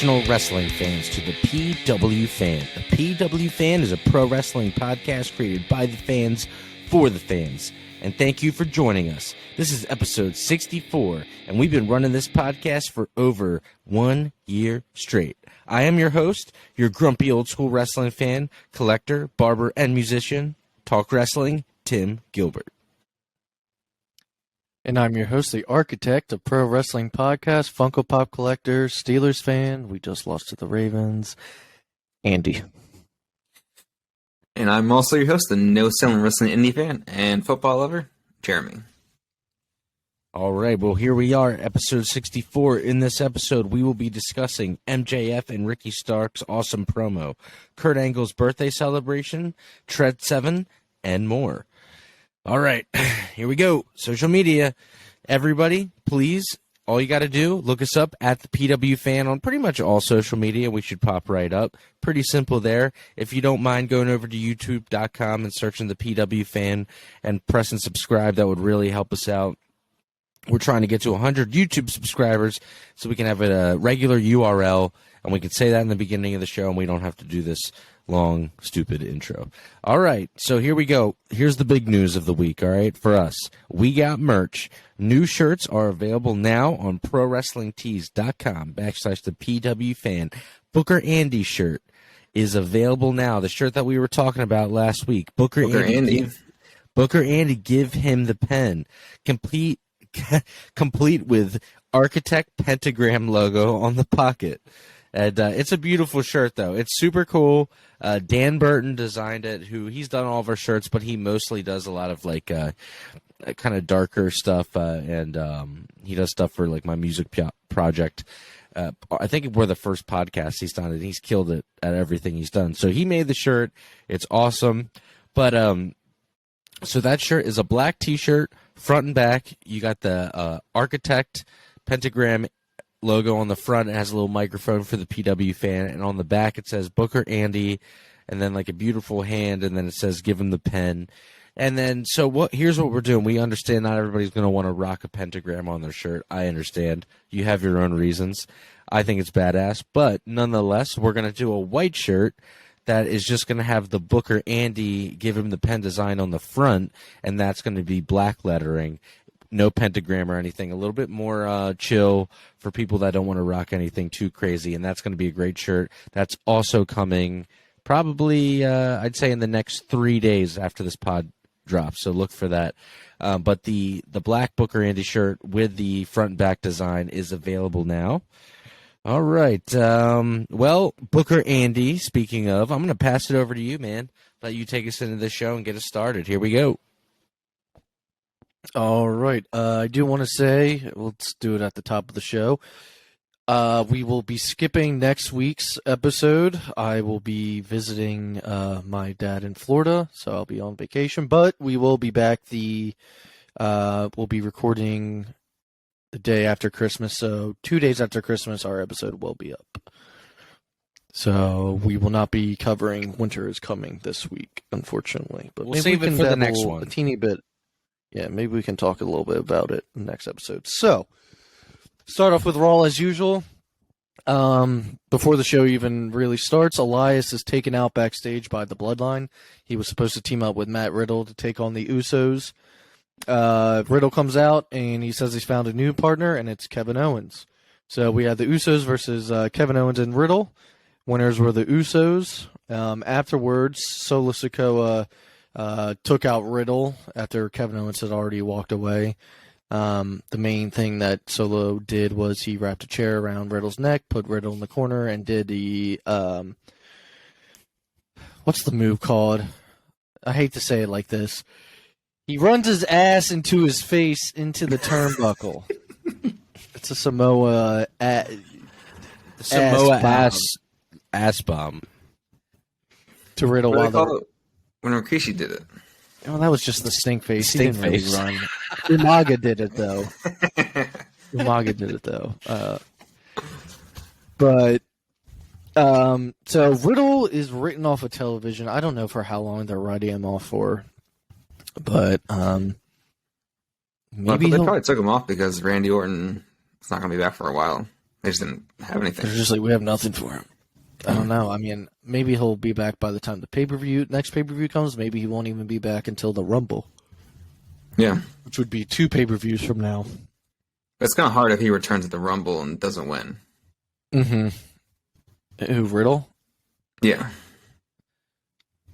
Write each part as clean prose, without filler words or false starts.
professional wrestling fans to the PW Fan. The PW Fan is a pro wrestling podcast created by the fans for the fans. And thank you for joining us. This is episode 64, and we've been running this podcast for over 1 year straight. I am your host, your grumpy old school wrestling fan, collector, barber, and musician, Talk Wrestling, Tim Gilbert. And I'm your host, the architect of Pro Wrestling Podcast, Funko Pop Collector, Steelers fan. We just lost to the Ravens, Andy. And I'm also your host, the no-selling wrestling indie fan and football lover, Jeremy. All right, well, here we are, episode 64. In this episode, we will be discussing MJF and Ricky Stark's awesome promo, Kurt Angle's birthday celebration, Tread 7, and more. All right, here we go. Social media. Everybody, please, all you got to do, look us up at the PW Fan on pretty much all social media. We should pop right up. Pretty simple there. If you don't mind going over to youtube.com and searching the PW Fan and pressing subscribe, that would really help us out. We're trying to get to 100 YouTube subscribers so we can have a regular URL, and we can say that in the beginning of the show, and we don't have to do this long, stupid intro. All right, so here we go. Here's the big news of the week, all right, for us. We got merch. New shirts are available now on ProWrestlingTees.com/the PW Fan. Booker Andy shirt is available now. The shirt that we were talking about last week. Booker Andy. Booker Andy, give him the pen. Complete with Architect Pentagram logo on the pocket. And it's a beautiful shirt, though. It's super cool. Dan Burton designed it, he's done all of our shirts, but he mostly does a lot of, like, kind of darker stuff, and he does stuff for, like, my music project. I think we're the first podcast he's done, and he's killed it at everything he's done. So he made the shirt. It's awesome. But so that shirt is a black T-shirt, front and back. You got the Architect Pentagram logo on the front. It has a little microphone for the PW Fan, and on the back it says Booker Andy, and then like a beautiful hand, and then it says give him the pen. And then here's what we're doing. We understand not everybody's going to want to rock a pentagram on their shirt. I understand. You have your own reasons. I think it's badass, but nonetheless, we're going to do a white shirt that is just going to have the Booker Andy give him the pen design on the front, and that's going to be black lettering. No pentagram or anything, a little bit more chill for people that don't want to rock anything too crazy, and that's going to be a great shirt. That's also coming probably, I'd say, in the next 3 days after this pod drops, so look for that. But the black Booker Andy shirt with the front and back design is available now. All right. Well, Booker Andy, speaking of, I'm going to pass it over to you, man. Let you take us into the show and get us started. Here we go. All right. I do want to say, let's do it at the top of the show. We will be skipping next week's episode. I will be visiting my dad in Florida, so I'll be on vacation. But we will be back we'll be recording the day after Christmas. So 2 days after Christmas, our episode will be up. So we will not be covering Winter is Coming this week, unfortunately. But we'll save it for the next one. A teeny bit. Yeah, maybe we can talk a little bit about it in the next episode. So, start off with Raw as usual. Before the show even really starts, Elias is taken out backstage by the Bloodline. He was supposed to team up with Matt Riddle to take on the Usos. Riddle comes out, and he says he's found a new partner, and it's Kevin Owens. So, we had the Usos versus Kevin Owens and Riddle. Winners were the Usos. Afterwards, Solo Sikoa took out Riddle after Kevin Owens had already walked away. The main thing that Solo did was he wrapped a chair around Riddle's neck, put Riddle in the corner, and did the what's the move called? I hate to say it like this. He runs his ass into his face into the turnbuckle. It's a Samoa ass bomb to Riddle while when Rikishi did it. Oh, that was just the stink face. Stink he didn't face. Really run. Umaga did it though. But so Riddle is written off of television. I don't know for how long they're writing him off for, but maybe they probably took him off because Randy Orton is not going to be back for a while. They just didn't have anything. They're just like, we have nothing for him. I don't know. I mean, maybe he'll be back by the time the next pay-per-view comes. Maybe he won't even be back until the Rumble. Yeah. Which would be 2 pay-per-views from now. It's kind of hard if he returns at the Rumble and doesn't win. Mm-hmm. Who, Riddle? Yeah.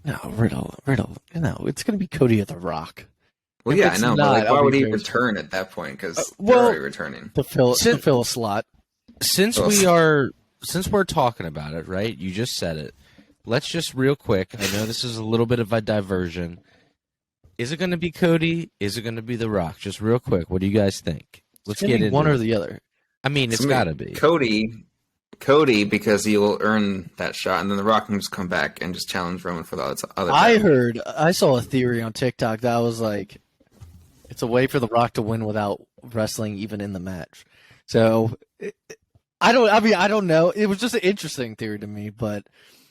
No, Riddle. No, it's going to be Cody at The Rock. Well, If yeah, I it's know, not, but why I'll would be he crazy. return at that point? Because well, they're already returning. To fill a slot. Since we're talking about it, right? You just said it. Let's just real quick. I know this is a little bit of a diversion. Is it going to be Cody? Is it going to be The Rock? Just real quick. What do you guys think? Let's get into one it. or the other. I mean, it's got to be Cody, because he'll earn that shot, and then The Rock can just come back and just challenge Roman for the other. I saw a theory on TikTok that was like, it's a way for The Rock to win without wrestling even in the match. So I don't know. It was just an interesting theory to me, but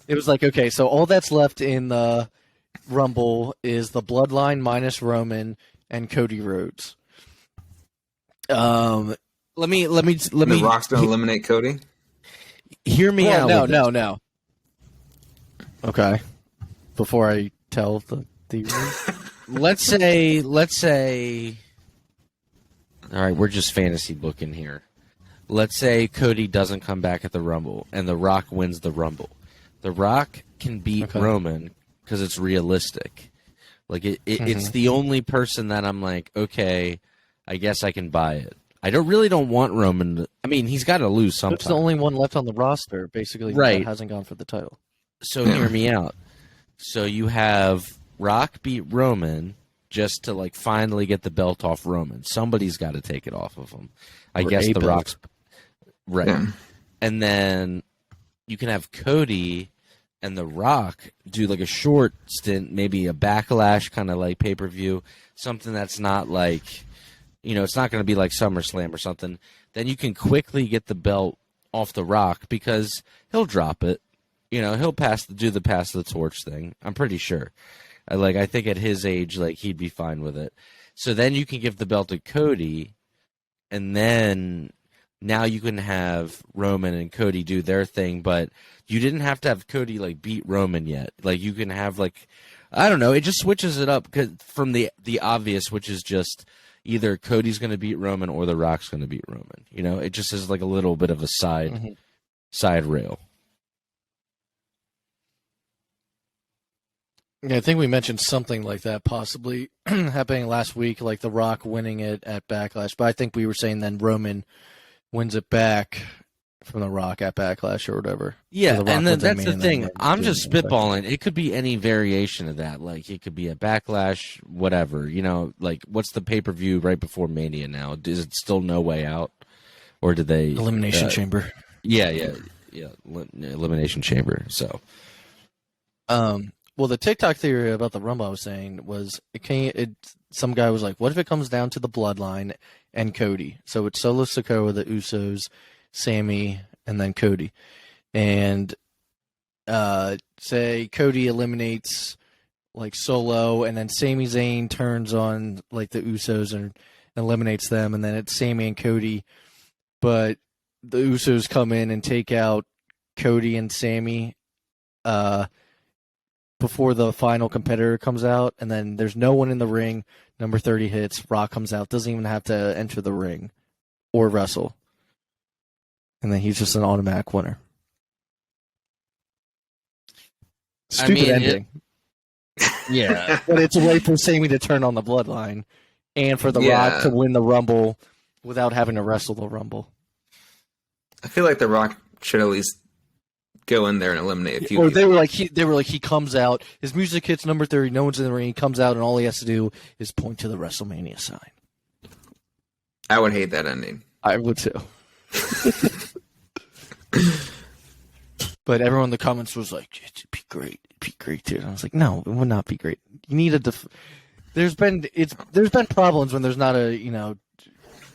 it was like, okay, so all that's left in the Rumble is the Bloodline minus Roman and Cody Rhodes. Let me. The Rock's gonna eliminate Cody. Hear me out. No. Okay. Before I tell the theory. Let's say. All right, we're just fantasy booking here. Let's say Cody doesn't come back at the Rumble, and The Rock wins the Rumble. The Rock can beat Roman because it's realistic. Like it's the only person that I'm like, okay, I guess I can buy it. I don't want Roman to, I mean, he's got to lose sometime. It's the only one left on the roster, basically, right, that hasn't gone for the title. So hear me out. So you have Rock beat Roman just to like finally get the belt off Roman. Somebody's got to take it off of him. I guess The Rock's right. Yeah. And then you can have Cody and The Rock do like a short stint, maybe a Backlash kind of like pay-per-view, something that's not like, it's not going to be like SummerSlam or something. Then you can quickly get the belt off The Rock because he'll drop it. He'll do the pass the torch thing. I'm pretty sure. I think at his age, like he'd be fine with it. So then you can give the belt to Cody, and then now you can have Roman and Cody do their thing, but you didn't have to have Cody like beat Roman yet. Like you can have like, I don't know, it just switches it up from the obvious, which is just either Cody's going to beat Roman or The Rock's going to beat Roman. It just is like a little bit of a side rail. Yeah, I think we mentioned something like that possibly happening last week, like The Rock winning it at Backlash. But I think we were saying then Roman wins it back from The Rock at Backlash or whatever. Yeah, and then that's the thing. I'm just spitballing. It could be any variation of that. Like it could be a Backlash, whatever. Like what's the pay-per-view right before Mania now? Is it still No Way Out? Or did they... Elimination Chamber. Yeah. Elimination Chamber. So... Well, the TikTok theory about the Rumble I was saying was some guy was like, what if it comes down to the Bloodline and Cody? So it's Solo Sikoa, the Usos, Sammy, and then Cody. And say Cody eliminates like Solo, and then Sami Zayn turns on like the Usos and eliminates them, and then it's Sammy and Cody. But the Usos come in and take out Cody and Sammy before the final competitor comes out, and then there's no one in the ring. Number 30 hits, Rock comes out, doesn't even have to enter the ring or wrestle. And then he's just an automatic winner. Stupid ending. Yeah. But it's a way for Sammy to turn on the Bloodline and for The Rock to win the Rumble without having to wrestle the Rumble. I feel like The Rock should at least go in there and eliminate a few. Or they were like he comes out, his music hits number 30, no one's in the ring, he comes out and all he has to do is point to the WrestleMania sign. I would hate that ending. I would too. But everyone in the comments was like, it'd be great too. And I was like, no, it would not be great. You need there's been problems when there's not a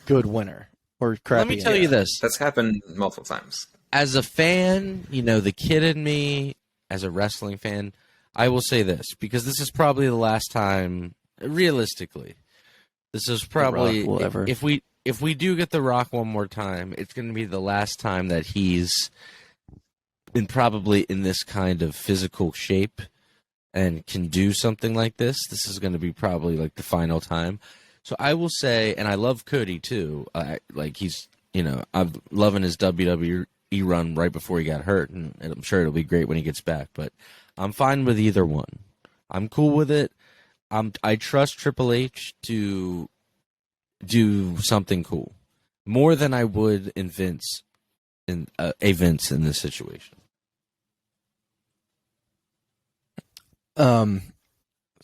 good winner or crappy. Let me tell you this. That's happened multiple times. As a fan, the kid in me, as a wrestling fan, I will say this, because this is probably the last time, realistically, this is probably, if we do get The Rock one more time, it's going to be the last time that he's probably in this kind of physical shape and can do something like this. This is going to be probably like the final time. So I will say, and I love Cody too. I'm loving his WWE run right before he got hurt, and I'm sure it'll be great when he gets back. But I'm fine with either one. I'm cool with it. I trust Triple H to do something cool more than I would in Vince in this situation.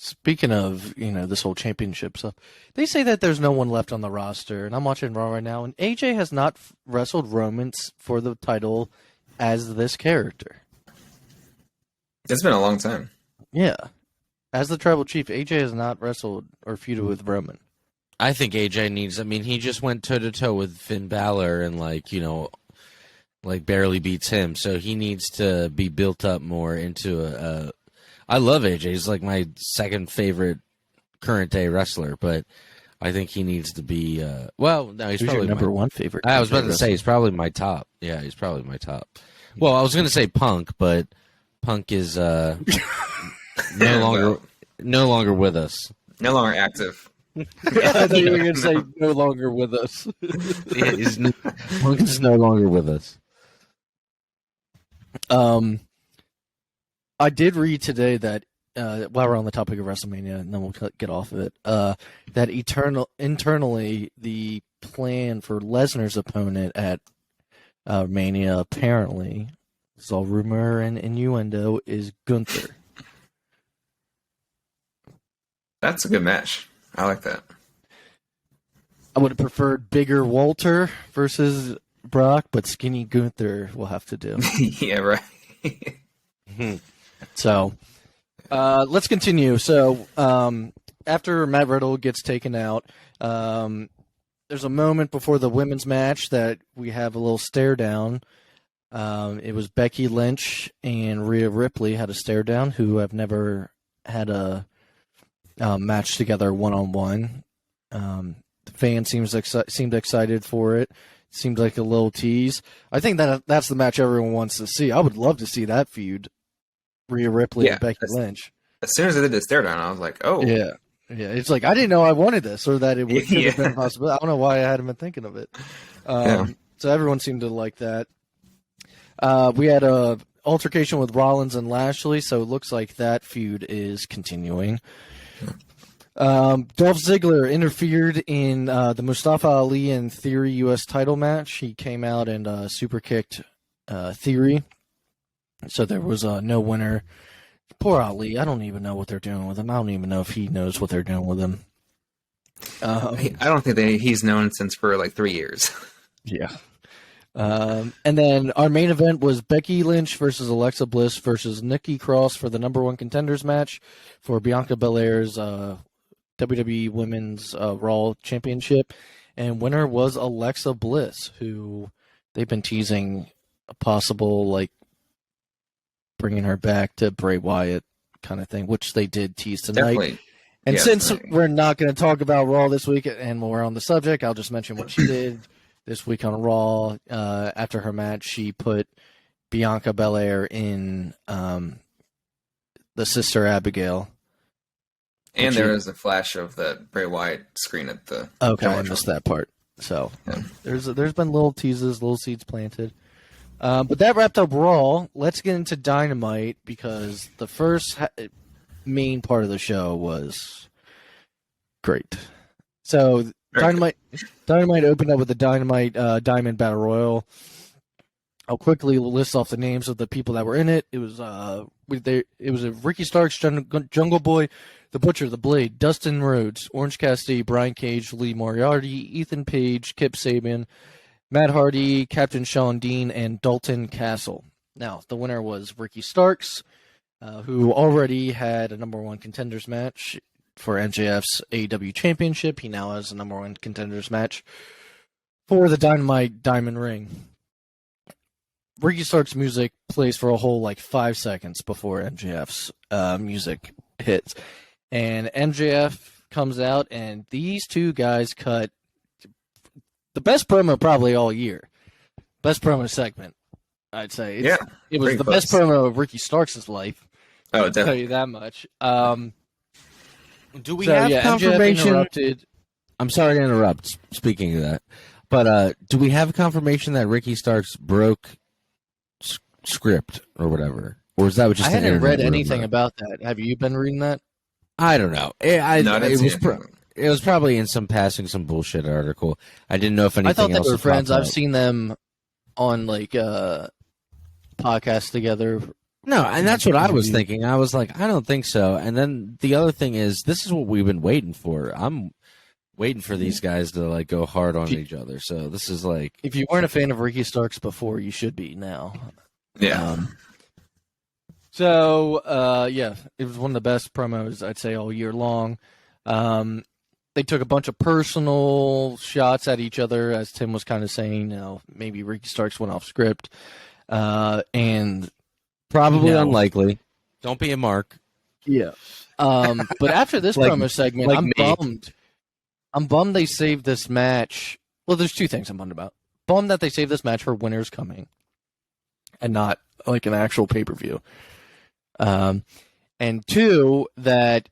Speaking of, this whole championship stuff, they say that there's no one left on the roster, and I'm watching Raw right now, and AJ has not wrestled Roman for the title as this character. It's been a long time. Yeah. As the Tribal Chief, AJ has not wrestled or feuded with Roman. I think AJ needs, he just went toe-to-toe with Finn Balor and, barely beats him, so he needs to be built up more into I love AJ. He's like my second favorite current day wrestler, but I think he needs to be. He's probably your number one favorite. I was about to say he's probably my top. Yeah, he's probably my top. Well, I was going to say Punk, but Punk is no longer with us. No longer active. I thought you were going to say no longer with us. Punk is no longer with us. I did read today that while we're on the topic of WrestleMania, and then we'll get off of it, that internally the plan for Lesnar's opponent at Mania, apparently, it's all rumor and innuendo, is Gunther. That's a good match. I like that. I would have preferred bigger Walter versus Brock, but skinny Gunther will have to do. Yeah, right. So, let's continue. So, after Matt Riddle gets taken out, there's a moment before the women's match that we have a little stare down. It was Becky Lynch and Rhea Ripley had a stare down, who have never had a match together one-on-one. The fan seemed excited for it. Seemed like a little tease. I think that's the match everyone wants to see. I would love to see that feud. Rhea Ripley and Becky Lynch. As soon as I did the stare down, I was like, "Oh, yeah." It's like I didn't know I wanted this, or that it would have been possible. I don't know why I hadn't been thinking of it. So everyone seemed to like that. We had a altercation with Rollins and Lashley, so it looks like that feud is continuing. Dolph Ziggler interfered in the Mustafa Ali and Theory U.S. title match. He came out and super kicked Theory. So there was no winner. Poor Ali. I don't even know what they're doing with him. I don't even know if he knows what they're doing with him. I don't think he's known since for like 3 years. Yeah. And then our main event was Becky Lynch versus Alexa Bliss versus Nikki Cross for the number one contenders match for Bianca Belair's WWE Women's Raw Championship. And winner was Alexa Bliss, who they've been teasing a possible, bringing her back to Bray Wyatt kind of thing, which they did tease tonight. Definitely. And since we're not going to talk about Raw this week and we're on the subject, I'll just mention what she did this week on Raw. After her match, she put Bianca Belair in the Sister Abigail. And there is a flash of the Bray Wyatt screen at the... Okay, I missed that part. So there's been little teases, little seeds planted. But that wrapped up Raw. Let's get into Dynamite, because the first main part of the show was great. So Dynamite opened up with the Dynamite Diamond Battle Royal. I'll quickly list off the names of the people that were in it. It was Ricky Starks, Jungle Boy, The Butcher, The Blade, Dustin Rhodes, Orange Cassidy, Brian Cage, Lee Moriarty, Ethan Page, Kip Sabian, Matt Hardy, Captain Sean Dean, and Dalton Castle. Now, the winner was Ricky Starks, who already had a number one contenders match for NJF's AEW Championship. He now has a number one contenders match for the Dynamite Diamond Ring. Ricky Starks' music plays for a whole 5 seconds before MJF's music hits. And MJF comes out, and these two guys cut the best promo probably all year. Best promo segment, I'd say. It was the best promo of Ricky Starks' life. Oh, I'll definitely. tell you that much. Do we have confirmation? Interrupted. I'm sorry to interrupt, speaking of that. But do we have confirmation that Ricky Starks broke script or whatever? Or is that just I hadn't read anything about that. Have you been reading that? I don't know. It was probably in some bullshit article. I didn't know if anything else. I thought they were friends. I've seen them on like podcasts together. No, and that's what I was thinking. I was like, I don't think so. And then the other thing is, this is what we've been waiting for. I'm waiting for these guys to like go hard on each other. So this is like, if you weren't a fan of Ricky Starks before, you should be now. Yeah. It was one of the best promos I'd say all year long. They took a bunch of personal shots at each other, as Tim was kind of saying. Maybe Ricky Starks went off script, and probably unlikely. Don't be a mark. Yeah. But after this promo segment, I'm bummed. I'm bummed they saved this match. Well, there's two things I'm bummed about. Bummed that they saved this match for Winter's Coming, and not like an actual pay-per-view. And two, that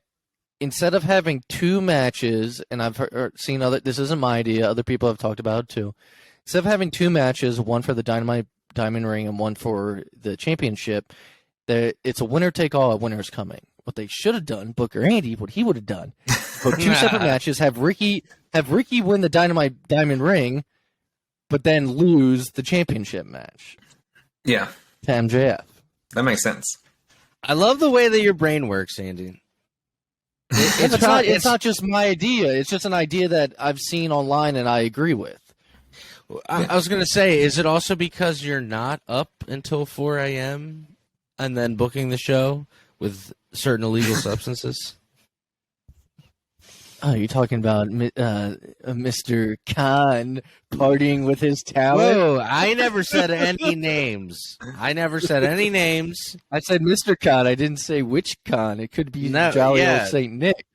instead of having two matches, and I've seen this isn't my idea, other people have talked about it too. Instead of having two matches, one for the Dynamite Diamond Ring and one for the championship, it's a winner take all at Winter's Coming. What they should have done, Booker Andy, what he would have done, put two separate matches, have Ricky win the Dynamite Diamond Ring, but then lose the championship match. Yeah. To MJF. That makes sense. I love the way that your brain works, Andy. It's not just my idea. It's just an idea that I've seen online and I agree with. I was going to say, is it also because you're not up until 4 a.m. and then booking the show with certain illegal substances? Oh, you're talking about Mr. Khan partying with his talent? Whoa, I never said any names. I said Mr. Khan. I didn't say which Khan. It could be Jolly Old St. Nick.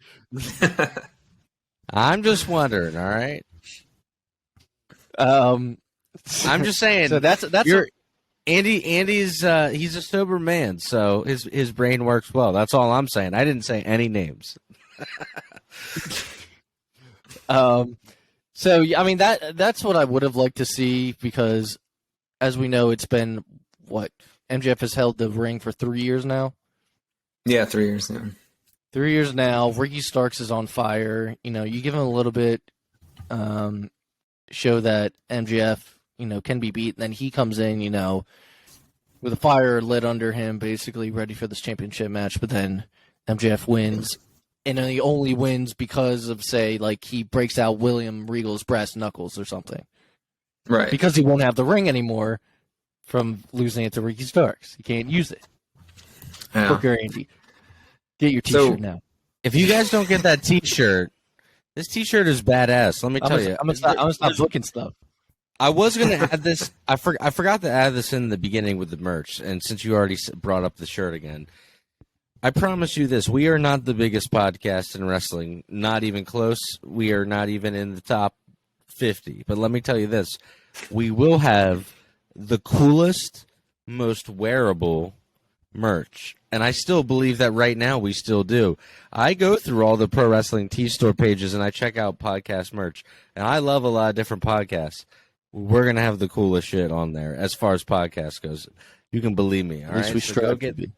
I'm just wondering, all right? I'm just saying. So that's Andy's he's a sober man, so his brain works well. That's all I'm saying. I didn't say any names. That's what I would have liked to see, because as we know, it's been MJF has held the ring for 3 years now. Yeah, 3 years now. 3 years now. Ricky Starks is on fire. You give him a little bit, show that MJF, can be beat. And then he comes in, with a fire lit under him, basically ready for this championship match. But then MJF wins. And he only wins because of, say, like he breaks out William Regal's brass knuckles or something. Right. Because he won't have the ring anymore from losing it to Ricky Starks. He can't use it. Yeah. Booker Andy. Get your t-shirt now. If you guys don't get that t-shirt, this t-shirt is badass. Let me tell you. I'm gonna stop booking stuff. I was going to add this. I forgot to add this in the beginning with the merch. And since you already brought up the shirt again, I promise you this. We are not the biggest podcast in wrestling. Not even close. We are not even in the top 50. But let me tell you this. We will have the coolest, most wearable merch. And I still believe that right now we still do. I go through all the Pro Wrestling T-Store pages and I check out podcast merch. And I love a lot of different podcasts. We're going to have the coolest shit on there as far as podcast goes. You can believe me. All right? We strive to be.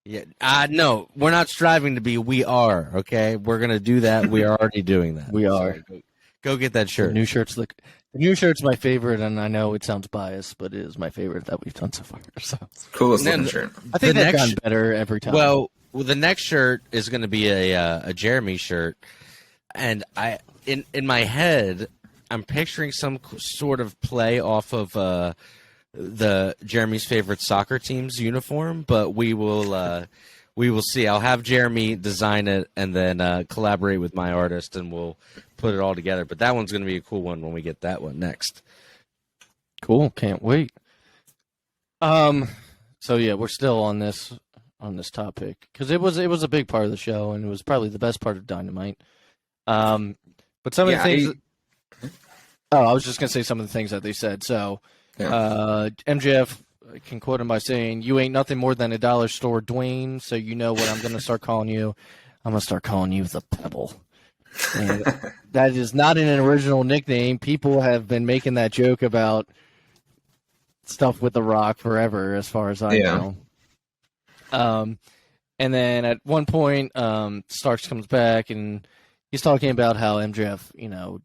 Yeah, no, we're not striving to be. We are, okay? We're going to do that. We are already doing that. We are. So go get that shirt. The new shirt's my favorite, and I know it sounds biased, but it is my favorite that we've done so far. So coolest looking shirt. I think they've gotten better every time. Well, the next shirt is going to be a Jeremy shirt, and in my head, I'm picturing some sort of play off of the Jeremy's favorite soccer team's uniform, but we will see. I'll have Jeremy design it and then collaborate with my artist, and we'll put it all together. But that one's going to be a cool one when we get that one next. Cool, can't wait. So yeah, we're still on this topic because it was a big part of the show, and it was probably the best part of Dynamite. But some of the things. Oh, I was just gonna say some of the things that they said. So, MJF can quote him by saying, "You ain't nothing more than a dollar store Dwayne, so you know what I'm gonna start calling you. I'm gonna start calling you the Pebble." And that is not an original nickname. People have been making that joke about stuff with The Rock forever, as far as I know. And then at one point, Starks comes back and he's talking about how MJF,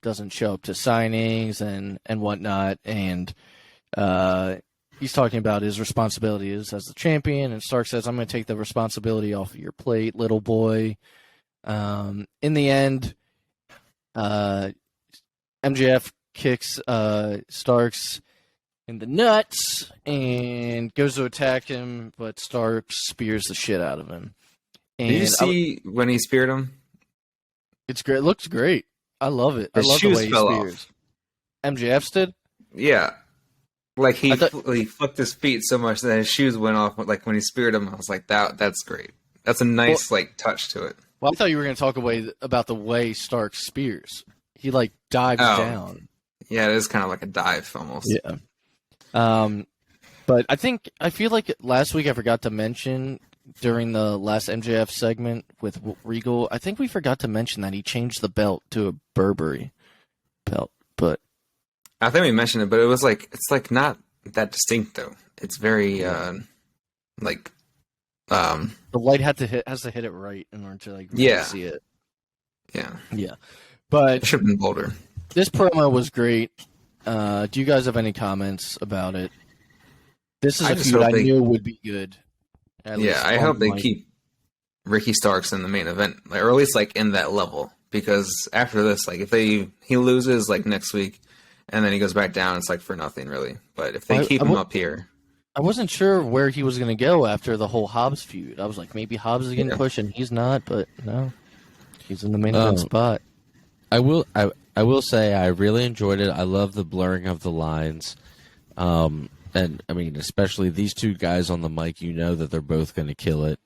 doesn't show up to signings and whatnot, and he's talking about his responsibilities as the champion. And Stark says, "I'm going to take the responsibility off of your plate, little boy." In the end, MJF kicks Starks in the nuts and goes to attack him, but Starks spears the shit out of him. And did you see when he speared him? It's great. It looks great. I love it. I love the way he spears. MJF's did? Yeah. Like he flipped his feet so much that his shoes went off. Like when he speared him, I was like, that's great. That's a nice touch to it. Well, I thought you were going to talk about the way Stark spears. He dives down. Yeah, it is kind of like a dive almost. Yeah. But I feel like last week I forgot to mention during the last MJF segment with Regal, I think we forgot to mention that he changed the belt to a Burberry belt. But I think we mentioned it, but it was it's not that distinct though. It's very the light has to hit it right in order to really see it. Yeah. But it should have been bolder. This promo was great. Do you guys have any comments about it? This is a feud I knew would be good. I hope they keep Ricky Starks in the main event, or at least in that level. Because after this, if he loses next week, and then he goes back down, it's for nothing really. But if they keep him up here, I wasn't sure where he was going to go after the whole Hobbs feud. I was like, maybe Hobbs is getting pushed and he's not, but no, he's in the main event spot. I will say I really enjoyed it. I love the blurring of the lines. And I mean, especially these two guys on the mic, that they're both going to kill it.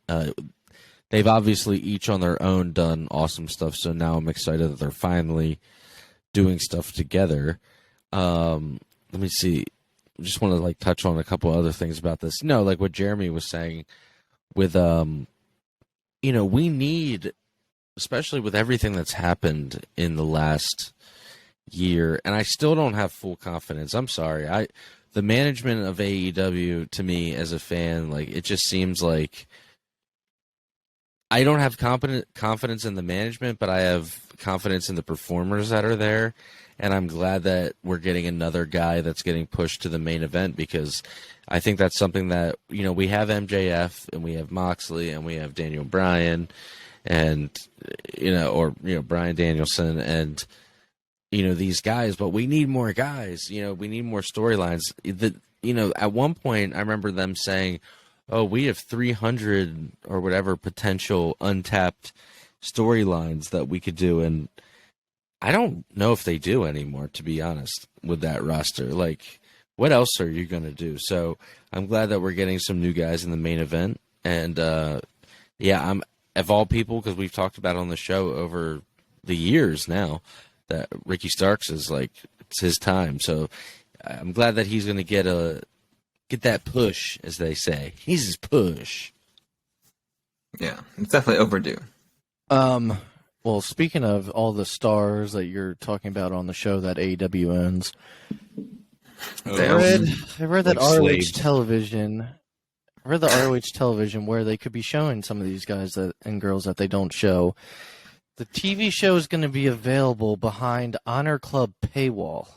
They've obviously each on their own done awesome stuff. So now I'm excited that they're finally doing stuff together. Let me see. I just want to touch on a couple other things about this. Like what Jeremy was saying with, we need, especially with everything that's happened in the last year, and I still don't have full confidence. I'm sorry. The management of AEW, to me as a fan, it just seems like I don't have confidence in the management, but I have confidence in the performers that are there. And I'm glad that we're getting another guy that's getting pushed to the main event, because I think that's something that, we have MJF and we have Moxley and we have Daniel Bryan and, Bryan Danielson and, these guys, but we need more guys, we need more storylines. At one point I remember them saying, "Oh, we have 300 or whatever potential untapped storylines that we could do." And I don't know if they do anymore, to be honest, with that roster. What else are you going to do? So I'm glad that we're getting some new guys in the main event. And I'm, of all people, because we've talked about it on the show over the years now, that Ricky Starks is it's his time. So I'm glad that he's going to get that push, as they say. He's his push. Yeah, it's definitely overdue. Well, speaking of all the stars that you're talking about on the show that AEW owns, I read that ROH television. I read the ROH television where they could be showing some of these guys and girls that they don't show. The TV show is going to be available behind Honor Club paywall.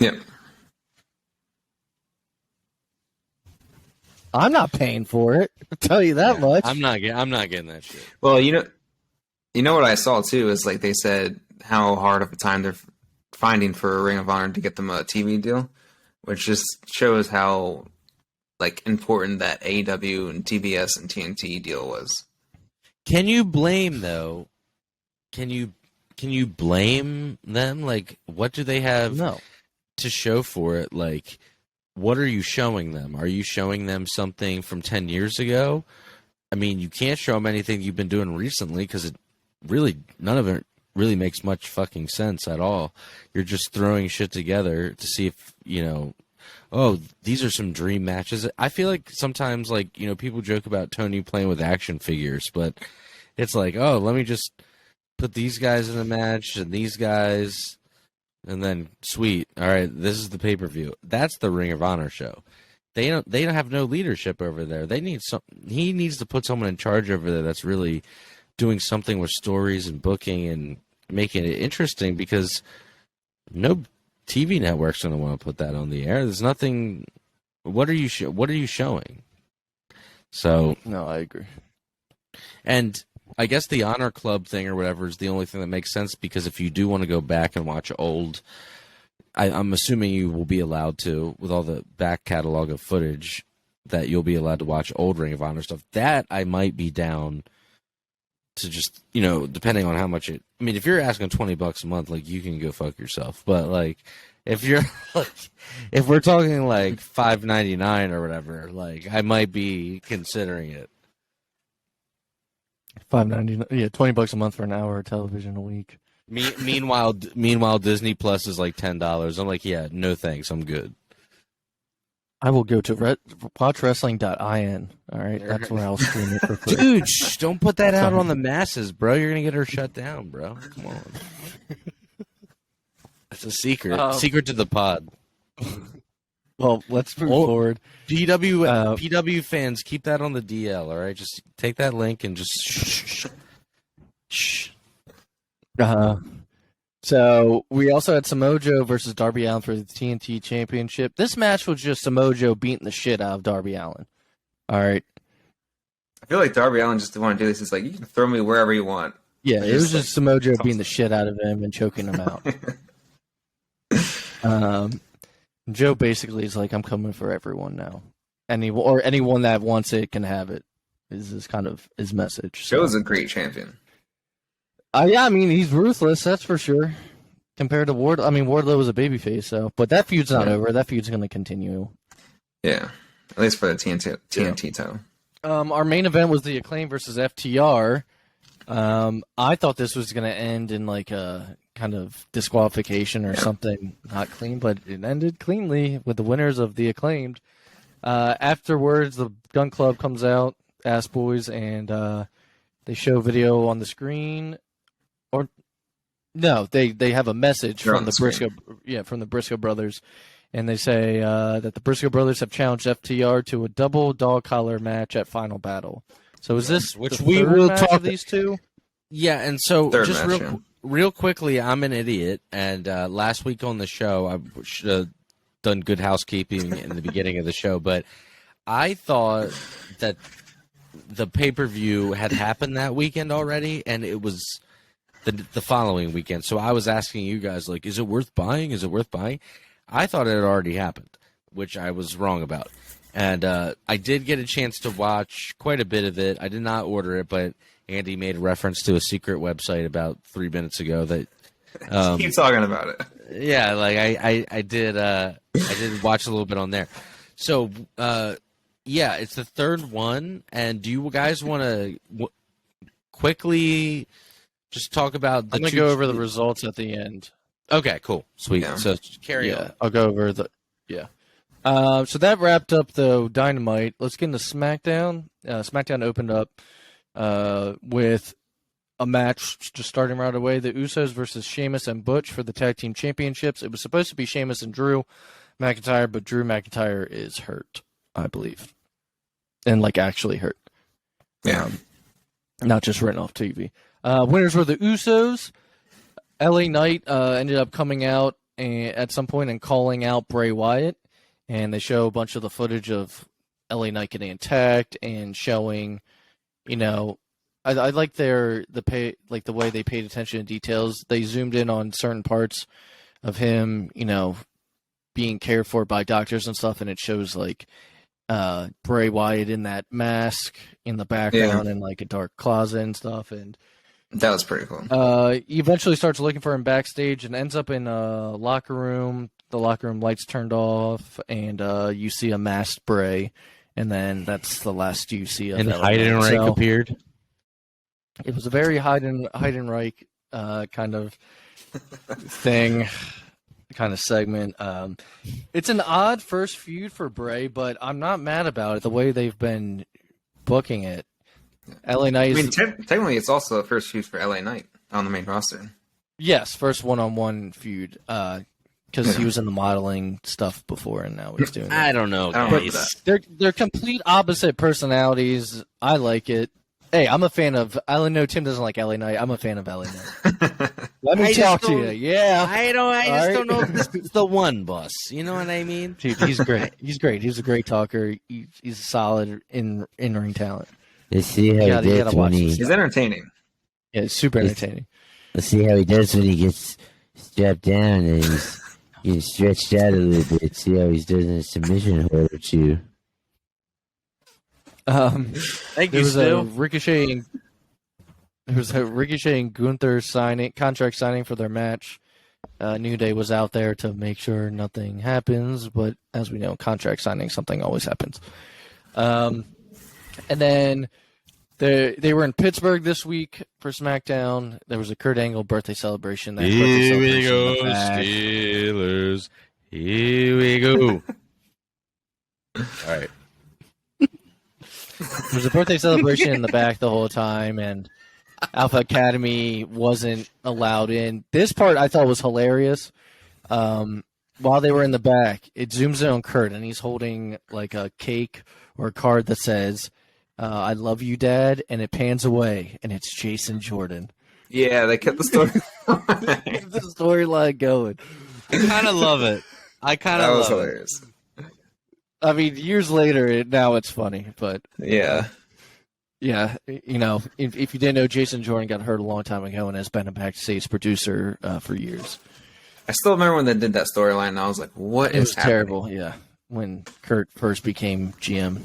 Yep. I'm not paying for it. I'll tell you that much. I'm not getting that shit. Well, you know what I saw too is they said how hard of a time they're finding for Ring of Honor to get them a TV deal, which just shows how important that AEW and TBS and TNT deal was. Can you blame though? Can you blame them? What do they have to show for it? What are you showing them? Are you showing them something from 10 years ago? I mean, you can't show them anything you've been doing recently, because none of it really makes much fucking sense at all. You're just throwing shit together to see if, oh, these are some dream matches. I feel like sometimes, like, people joke about Tony playing with action figures, but it's like, oh, let me just put these guys in a match and these guys, and then sweet. All right, this is the pay-per-view. That's the Ring of Honor show. They don't have no leadership over there. He needs to put someone in charge over there that's really doing something with stories and booking and making it interesting, because no TV network's going to want to put that on the air. There's nothing. What are you showing? So no, I agree. And I guess the Honor Club thing or whatever is the only thing that makes sense, because if you do want to go back and watch old, I'm assuming you will be allowed to, with all the back catalog of footage, that you'll be allowed to watch old Ring of Honor stuff. That I might be down to, just, depending on how much it. I mean, if you're asking $20 a month, like, you can go fuck yourself. But like, if you're like, if we're talking like $5.99 or whatever, like, I might be considering it. $5.99, yeah, $20 a month for an hour of television a week. Meanwhile, Disney Plus is like $10. I'm like, yeah, no thanks, I'm good. I will go to watchwrestling.in. All right, that's where I'll stream it for free. Dude, don't put that out on the masses, bro. You're gonna get her shut down, bro. Come on. That's a secret. Secret to the pod. Well, let's move forward. PW fans, keep that on the DL, all right? Just take that link and just shh. So we also had Samoa Joe versus Darby Allin for the TNT Championship. This match was just Samoa Joe beating the shit out of Darby Allin. All right. I feel like Darby Allin just didn't want to do this. It's like, you can throw me wherever you want. Yeah, it was just Samoa Joe beating the shit out of him and choking him out. Joe basically is like, I'm coming for everyone now. Anyone that wants it can have it, is kind of his message. So. Joe's a great champion. Yeah, I mean, he's ruthless, that's for sure. Compared to Wardlow, I mean, Wardlow was a babyface, but that feud's not over. That feud's going to continue. Yeah, at least for the TNT title. Our main event was the Acclaim versus FTR. I thought this was going to end in like a kind of disqualification or something not clean, but it ended cleanly with the winners of the Acclaimed. Afterwards, the Gun Club comes out, Ass Boys, and they show video on the screen. Or no, they have a message from the Briscoe brothers, and they say that the Briscoe brothers have challenged FTR to a double dog collar match at Final Battle. So is this which we will talk of these two? Yeah, and so third just match, real quickly, I'm an idiot, and last week on the show I should have done good housekeeping in the beginning of the show, but I thought that the pay-per-view had happened that weekend already, and it was the following weekend. So I was asking you guys, like, is it worth buying? Is it worth buying? I thought it had already happened, which I was wrong about. And I did get a chance to watch quite a bit of it. I did not order it, but Andy made a reference to a secret website about 3 minutes ago that keep talking about it. Yeah, like I did watch a little bit on there. So yeah, it's the third one, and do you guys want to quickly just talk about the I'm going to go over the results at the end. Okay, cool. Sweet. Yeah. So carry on. I'll go over so that wrapped up the Dynamite. Let's get into SmackDown. SmackDown opened up with a match just starting right away. The Usos versus Sheamus and Butch for the Tag Team Championships. It was supposed to be Sheamus and Drew McIntyre, but Drew McIntyre is hurt, I believe. And, like, actually hurt. Yeah. Not just written off TV. Winners were the Usos. LA Knight ended up coming out at some point and calling out Bray Wyatt. And they show a bunch of the footage of LA Knight getting attacked and showing, I like the way they paid attention to details. They zoomed in on certain parts of him, being cared for by doctors and stuff, and it shows like Bray Wyatt in that mask in the background and like a dark closet and stuff, and that was pretty cool. He eventually starts looking for him backstage and ends up in a locker room. The locker room lights turned off, and you see a masked Bray, and then that's the last you see of And LA. Heidenreich appeared. It was a very Heidenreich kind of thing, kind of segment. It's an odd first feud for Bray, but I'm not mad about it. The way they've been booking it, LA Knight. I mean, technically, it's also the first feud for LA Knight on the main roster. Yes, first one-on-one feud. Because he was in the modeling stuff before, and now he's doing that. I don't know, guys. They're complete opposite personalities. I like it. Hey, I'm a fan of. I know Tim doesn't like LA Knight. I'm a fan of LA Knight. Let me talk to you. Yeah, I just don't know if this is the one, boss. You know what I mean? Dude, he's great. He's great. He's a great talker. He's a solid in-ring talent. Let's see how he does when he's entertaining. Yeah, it's super entertaining. Let's see how he does when he gets strapped down and he's getting stretched out a little bit. See how he's doing a submission hold or two. Thank you, Stu. There was a Ricochet and Gunther contract signing for their match. New Day was out there to make sure nothing happens, but as we know, contract signing, something always happens. And then they were in Pittsburgh this week for SmackDown. There was a Kurt Angle birthday celebration. Here we go, Steelers. Here we go. All right. There was a birthday celebration in the back the whole time, and Alpha Academy wasn't allowed in. This part I thought was hilarious. While they were in the back, it zooms in on Kurt, and he's holding like a cake or a card that says, I love you, Dad, and it pans away, and it's Jason Jordan. Yeah, they kept the storyline going. I kind of love it. That was hilarious. I mean, years later, now it's funny, but yeah, you know, if you didn't know, Jason Jordan got hurt a long time ago and has been a backstage producer for years. I still remember when they did that storyline, and I was like, "What is happening?" Terrible? Yeah, when Kurt first became GM.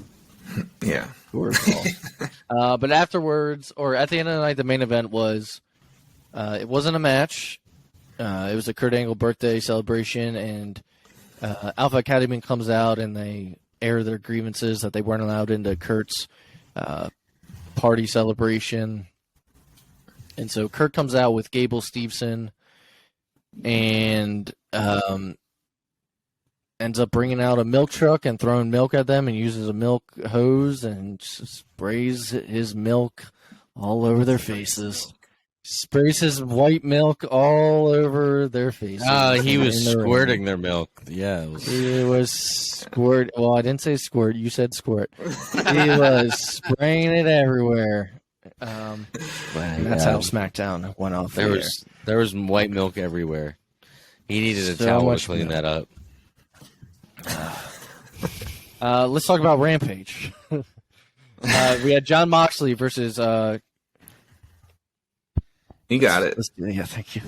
Yeah, but afterwards, or at the end of the night, the main event was it wasn't a match. It was a Kurt Angle birthday celebration, and Alpha Academy comes out and they air their grievances that they weren't allowed into Kurt's party celebration. And so Kurt comes out with Gable Steveson and ends up bringing out a milk truck and throwing milk at them and uses a milk hose and sprays his milk all over their faces. Sprays his white milk all over their faces. He was squirting their milk. Yeah, it was squirt. Well, I didn't say squirt. You said squirt. He was spraying it everywhere. That's how SmackDown went off. There was white milk everywhere. He needed a towel to clean that up. Let's talk about Rampage. We had Jon Moxley versus. You got it. Yeah, thank you.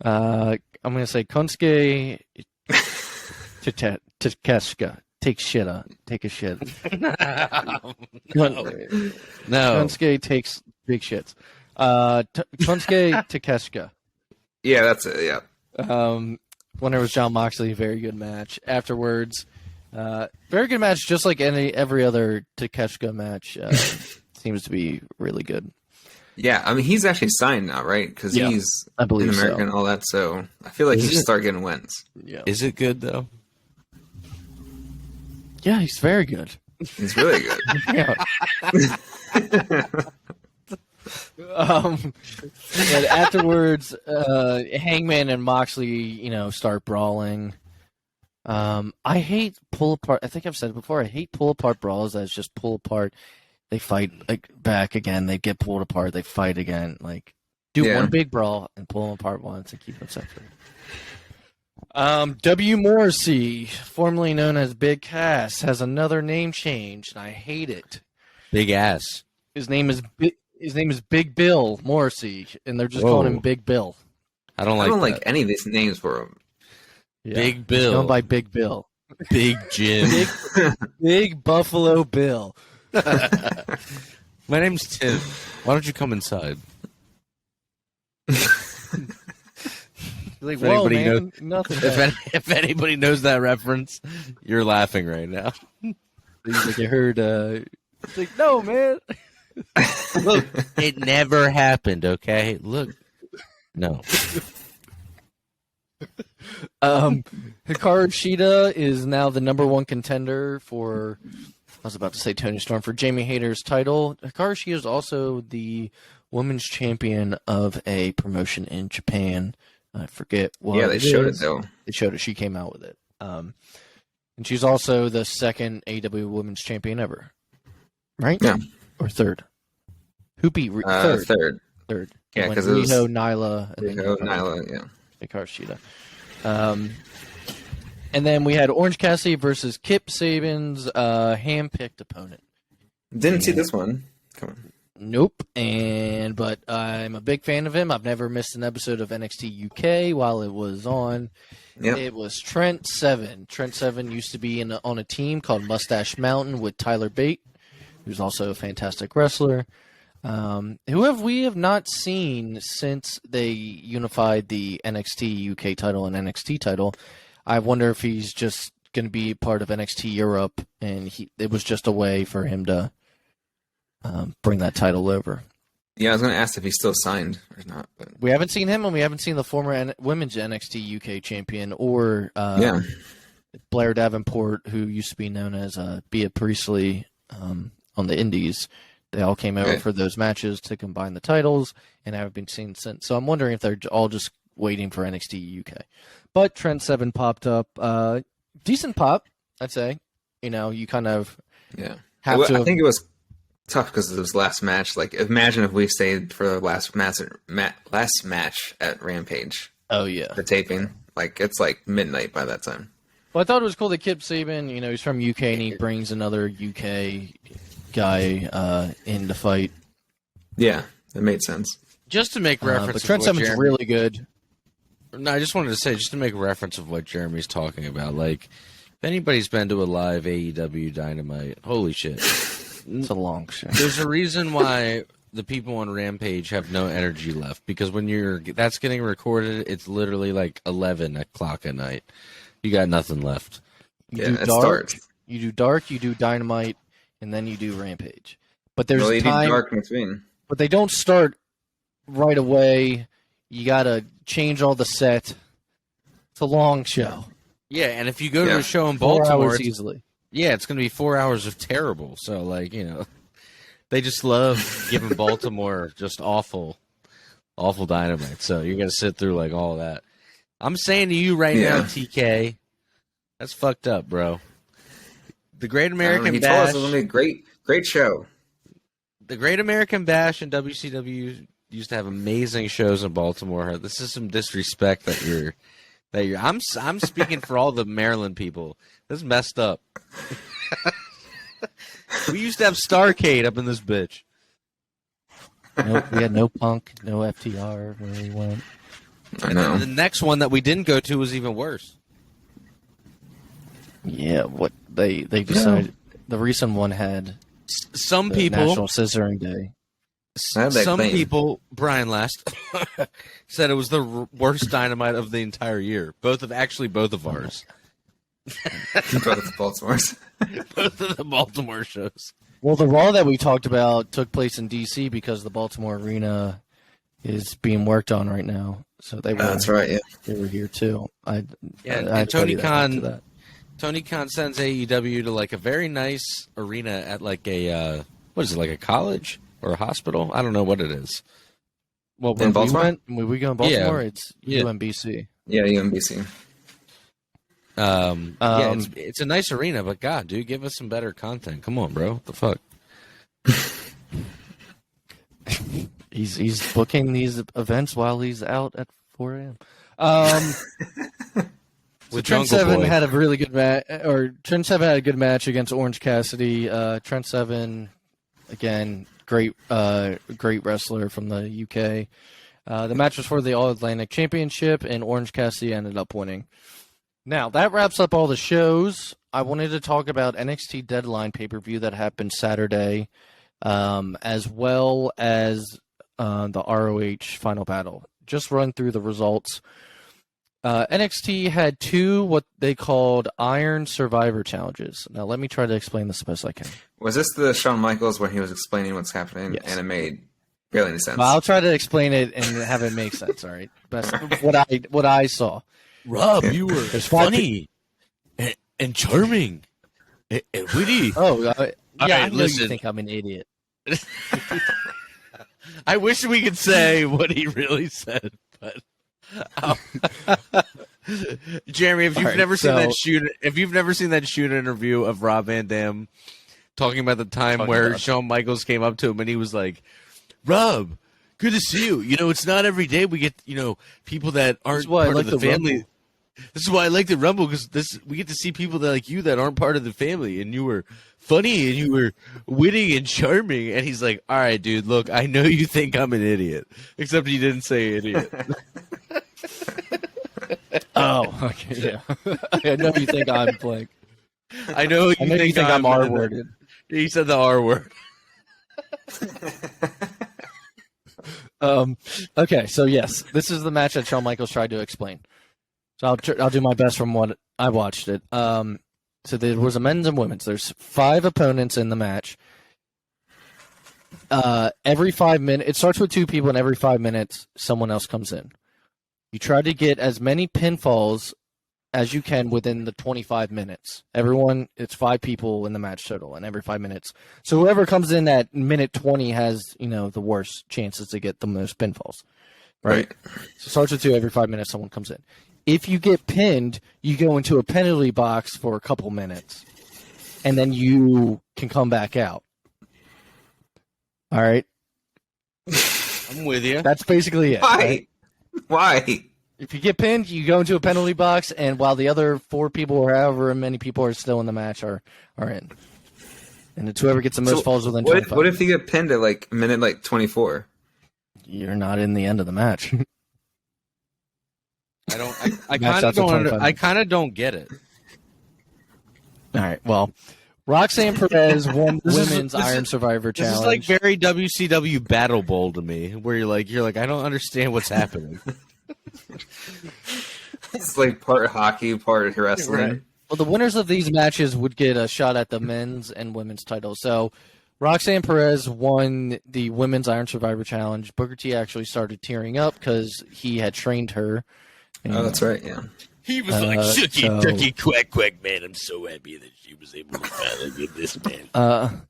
I'm going to say Konsuke Takeshita. Take a shit. No. Konsuke takes big shits. Konsuke Takeshita. Yeah, that's it. Yeah. When there was Jon Moxley, very good match. Afterwards, very good match, just like every other Takeshita match. Seems to be really good. Yeah, I mean, he's actually signed now, right? Because he's I believe an American and all that, so I feel like he should start getting wins. Yeah. Is it good, though? Yeah, he's very good. He's really good. But afterwards, Hangman and Moxley, start brawling. I hate pull apart. I think I've said it before. I hate pull apart brawls. That's just pull apart. They fight back again. They get pulled apart. They fight again. Do one big brawl and pull them apart once and keep them separate. W. Morrissey, formerly known as Big Cass, has another name change, and I hate it. Big Ass. His name is Big Bill Morrissey, and they're just calling him Big Bill. I don't like any of these names for him. Yeah. Big Bill. He's known by Big Bill. Big Jim. Big Buffalo Bill. My name's Tim. Why don't you come inside? If anybody knows that reference, you're laughing right now. You heard. It's like, no, man. Look, it never happened. Okay, look, No. Hikaru Shida is now the number one contender for, I was about to say Tony Storm, for Jamie Hayter's title. Hikaru Shida is also the women's champion of a promotion in Japan. I forget what. Yeah, they showed it though. They showed it. She came out with it. And she's also the second AEW women's champion ever. Right? Yeah. Or third? Who beat third? Third. Yeah, because it was Riho, Nyla, and Riho, Nyla, yeah. Hikaru Shida. And then we had Orange Cassidy versus Kip Sabian's hand-picked opponent. Didn't see this one. Come on. Nope. But I'm a big fan of him. I've never missed an episode of NXT UK while it was on. Yep. It was Trent Seven. Trent Seven used to be on a team called Mustache Mountain with Tyler Bate, who's also a fantastic wrestler. Who we have not seen since they unified the NXT UK title and NXT title. I wonder if he's just going to be part of NXT Europe, and it was just a way for him to bring that title over. Yeah, I was going to ask if he's still signed or not. But we haven't seen him, and we haven't seen the former women's NXT UK champion or Blair Davenport, who used to be known as Bea Priestley on the Indies. They all came over for those matches to combine the titles, and haven't been seen since. So I'm wondering if they're all just waiting for NXT UK. But Trent Seven popped up. Decent pop, I'd say. You kind of have to. I think it was tough because of this last match. Like, imagine if we stayed for the last match at Rampage. Oh, yeah. The taping. Like, it's like midnight by that time. Well, I thought it was cool that Kip Sabian, he's from UK, and he brings another UK guy in to fight. Yeah, it made sense. Just to make reference, but Trent Seven's really good. No, I just wanted to say, just to make reference of what Jeremy's talking about, like, if anybody's been to a live AEW Dynamite, holy shit. It's a long show. There's a reason why the people on Rampage have no energy left, because when that's getting recorded, it's literally like 11 o'clock at night. You got nothing left. You do dark, you do Dynamite, and then you do Rampage. But there's time. Dark in between. But they don't start right away. You gotta change all the set. It's a long show. Yeah, and if you go to a show in Baltimore, 4 hours easily. Yeah, it's gonna be 4 hours of terrible. So, like, they just love giving Baltimore just awful Dynamite. So you're gonna sit through like all that. I'm saying to you right now, TK, that's fucked up, bro. The Great American Bash. Told us it was gonna be a great show. The Great American Bash and WCW used to have amazing shows in Baltimore. This is some disrespect that you're. I'm speaking for all the Maryland people. This is messed up. We used to have Starrcade up in this bitch. Nope, we had no Punk, no FTR where we went. I know. The next one that we didn't go to was even worse. Yeah, what they decided. The recent one had some people National Scissoring Day. Some people, Brian Last, said it was the worst Dynamite of the entire year. Both of ours. Both of the Baltimore's. Both of the Baltimore shows. Well, the Raw that we talked about took place in D.C. because the Baltimore Arena is being worked on right now. So they were. That's right. Yeah, they were here too. Tony Khan sends AEW to like a very nice arena at like a like a college or a hospital? I don't know what it is. Well, when we go in Baltimore, it's UMBC. Yeah, UMBC. It's a nice arena, but God, dude, give us some better content. Come on, bro. What the fuck? He's booking these events while he's out at 4 a.m. So Trent Seven had a really good match, Trent Seven had a good match against Orange Cassidy. Trent Seven, again, great wrestler from the UK. The match was for the All Atlantic Championship, and Orange Cassidy ended up winning. Now, that wraps up all the shows. I wanted to talk about NXT Deadline pay-per-view that happened Saturday, as well as the ROH Final Battle. Just run through the results. NXT had 2 what they called Iron Survivor Challenges. Now, let me try to explain this as best I can. Was this the Shawn Michaels when he was explaining what's happening? Yes. And it made Barely any sense. Well, I'll try to explain it and have it make sense. All right, best what I saw. Rob, you were funny and charming and witty. Oh, yeah, right, I know listen. you think I'm an idiot. I wish we could say what he really said, but Jeremy, if you've never seen that shoot interview of Rob Van Dam talking about the time where Shawn Michaels came up to him and he was like, "Rob, good to see you. You know, it's not every day we get people that aren't part of the family." Rumble. This is why I like the Rumble, because we get to see people that like you that aren't part of the family, and you were funny and you were witty and charming. And he's like, "All right, dude, look, I know you think I'm an idiot, except he didn't say idiot." Oh, okay, yeah. I know you think I'm blank. I know you think I'm R-worded. He said the R word. Okay, so yes, this is the match that Shawn Michaels tried to explain. So I'll do my best from what I watched it. So there was a men's and women's. There's 5 opponents in the match. Every 5 minutes, it starts with 2 people, and every 5 minutes, someone else comes in. You try to get as many pinfalls as you can within the 25 minutes. Everyone, it's 5 people in the match total, and every 5 minutes. So whoever comes in at minute 20 has, the worst chances to get the most pinfalls. Right? So it starts with 2, every 5 minutes, someone comes in. If you get pinned, you go into a penalty box for a couple minutes, and then you can come back out. All right? I'm with you. That's basically it. Why? Right? Why? If you get pinned, you go into a penalty box, and while the other 4 people or however many people are still in the match are in. And it's whoever gets the most falls within 25. What if you get pinned at minute 24? You're not in the end of the match. I kind of don't get it. All right. Well, Roxanne Perez won the Women's Iron Survivor Challenge. This is like very WCW Battle Bowl to me, where you're like, I don't understand what's happening. It's like part hockey, part wrestling. Right. Well, the winners of these matches would get a shot at the men's and women's titles. So Roxanne Perez won the Women's Iron Survivor Challenge. Booker T actually started tearing up because he had trained her. Oh, that's right, yeah. He was like, "Shucky, ducky, quack, quack, man. I'm so happy that she was able to finally get this man."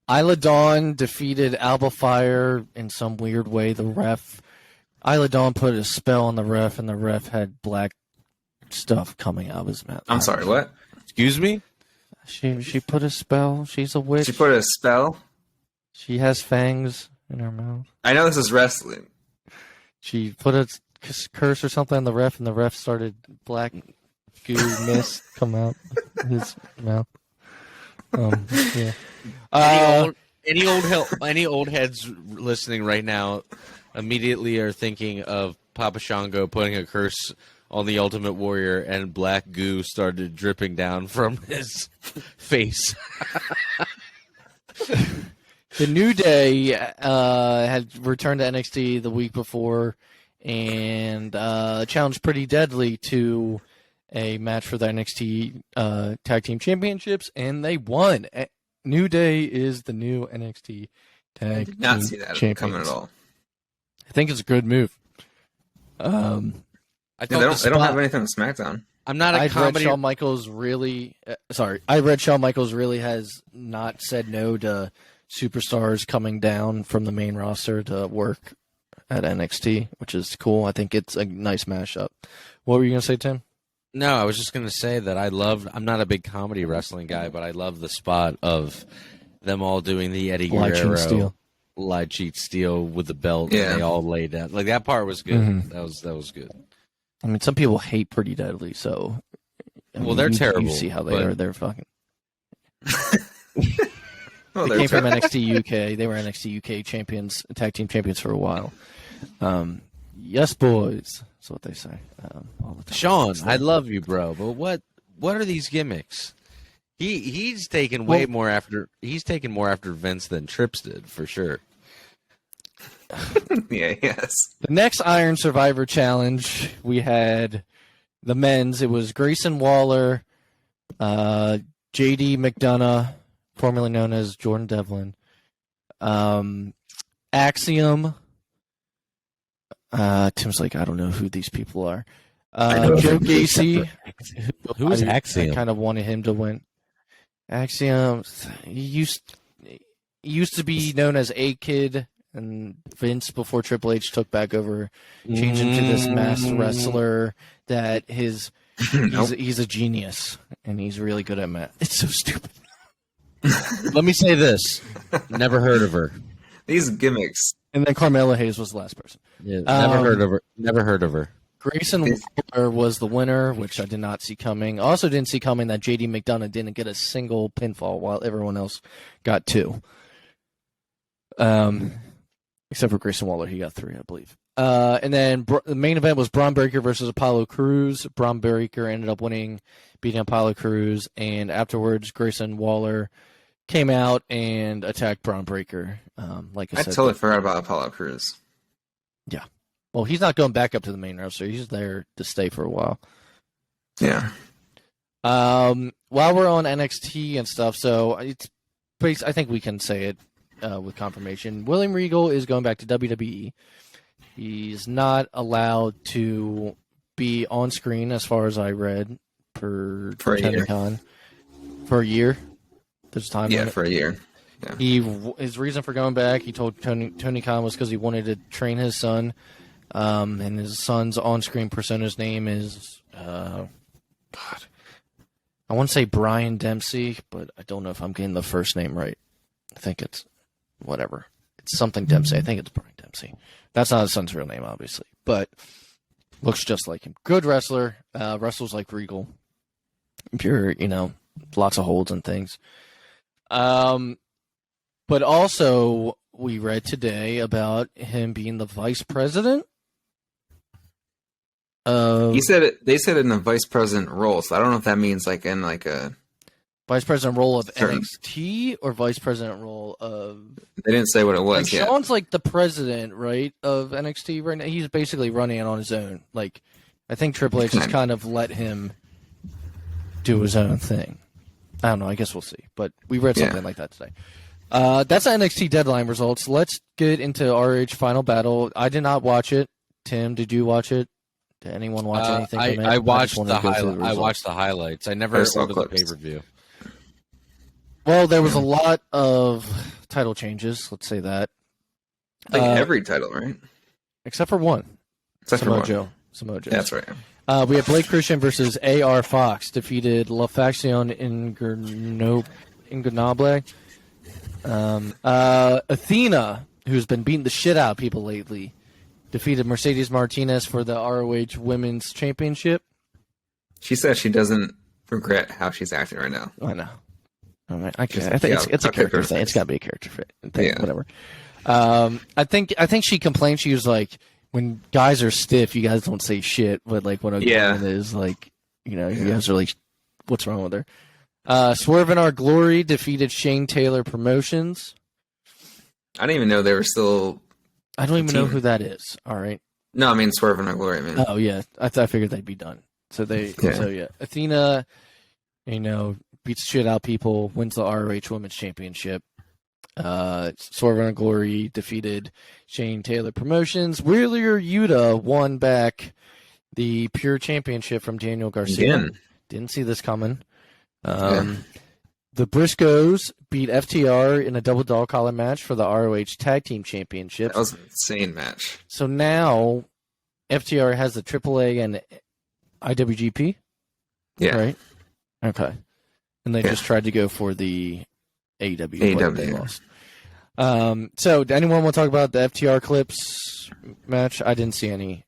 Isla Dawn defeated Alba Fire in some weird way. The ref, Isla Dawn put a spell on the ref, and the ref had black stuff coming out of his mouth. I'm sorry, what? Excuse me? She put a spell. She's a witch. She put a spell? She has fangs in her mouth. I know this is wrestling. She put a curse or something on the ref, and the ref started black goo mist come out of his mouth. Yeah. Any old heads listening right now immediately are thinking of Papa Shango putting a curse on the Ultimate Warrior, and black goo started dripping down from his face. The New Day had returned to NXT the week before and challenged Pretty Deadly to a match for the NXT Tag Team Championships, and they won. New Day is the new NXT Tag Team Champions. Not see that coming at all. I think it's a good move. They don't have anything on SmackDown. I'm not a comedy. Read Shawn Michaels really. I read Shawn Michaels really has not said no to superstars coming down from the main roster to work at NXT, which is cool. I think it's a nice mashup. What were you gonna say, Tim? No, I was just gonna say that I'm not a big comedy wrestling guy, but I love the spot of them all doing the Eddie Guerrero Light Cheat Steel with the belt. Yeah. And they all laid down. Like that part was good. Mm-hmm. That was good. I mean, some people hate Pretty Deadly, so they're terrible. You see how they are? They're fucking. They came from NXT UK. They were NXT UK champions, tag team champions for a while. Yes, boys. That's what they say all the time. Sean, I love you, bro, but what are these gimmicks? He's taken more after Vince than Trips did, for sure. Yeah, yes. The next Iron Survivor Challenge, we had the men's. It was Grayson Waller, J.D. McDonough, formerly known as Jordan Devlin, Axiom. Tim's like, I don't know who these people are. Joe Gacy. Who is Axiom? I kind of wanted him to win. Axiom. He used to be known as A-Kid, and Vince, before Triple H took back over, changed him to this masked wrestler that he's a genius, and he's really good at math. It's so stupid. Let me say this. Never heard of her. These gimmicks. And then Carmella Hayes was the last person. Yeah, never heard of her. Grayson Waller was the winner, which I did not see coming. Also didn't see coming that JD McDonough didn't get a single pinfall while everyone else got 2. Except for Grayson Waller, he got 3, I believe. And then the main event was Braun Breaker versus Apollo Crews. Braun Breaker ended up winning, beating Apollo Crews, and afterwards Grayson Waller came out and attacked Braun Breaker. Like I said, totally forgot about Apollo Crews. Yeah. Well, he's not going back up to the main roster. He's there to stay for a while. Yeah. While we're on NXT and stuff, so I think we can say it with confirmation. William Regal is going back to WWE. He's not allowed to be on screen, as far as I read, for TennyCon. For a year. There's time. Yeah, for a year. Yeah. His reason for going back, he told Tony Khan, was because he wanted to train his son. And his son's on-screen persona's name is I want to say Brian Dempsey, but I don't know if I'm getting the first name right. I think it's whatever. It's something Dempsey. I think it's Brian Dempsey. That's not his son's real name, obviously, but looks just like him. Good wrestler. Wrestles like Regal. Pure, lots of holds and things. But also, we read today about him being the vice president. They said it in a vice president role, so I don't know if that means like in like a vice president role of NXT or vice president role of. They didn't say what it was. Like, Sean's like the president, right, of NXT right now. He's basically running it on his own. Like, I think Triple H has kind of let him do his own thing. I don't know. I guess we'll see. But we read something like that today. That's the NXT deadline results. Let's get into RH Final Battle. I did not watch it. Tim, did you watch it? Did anyone watch anything from it? I watched I watched the highlights. I never ordered the pay-per-view. Well, there was a lot of title changes. Let's say that. I think every title, right? Except for one. Samoa Joe. That's right. We have Blake Christian versus AR Fox. Defeated La Facción Ingobernable. Athena, who's been beating the shit out of people lately, defeated Mercedes Martinez for the ROH Women's Championship. She says she doesn't regret how she's acting right now. I know. I think it's a character thing. It's got to be a character thing. Whatever. I think she complained. She was like, when guys are stiff, you guys don't say shit. But like when a woman is like, you guys are like, what's wrong with her? Swerve in Our Glory defeated Shane Taylor Promotions. I didn't even know they were still. I don't even know who that is. All right. No, I mean Swerve in Our Glory, man. Oh yeah, I figured they'd be done. So Athena, beats shit out people, wins the ROH Women's Championship. Swerve in Our Glory defeated Shane Taylor Promotions. Wheeler Yuta won back the Pure Championship from Daniel Garcia. Again. Didn't see this coming. The Briscoes beat FTR in a double dog collar match for the ROH Tag Team Championship. That was an insane match. So now FTR has the AAA and IWGP? Yeah. Right? Okay. And they just tried to go for the AEW. AEW. They lost. So, anyone want to talk about the FTR Clips match? I didn't see any.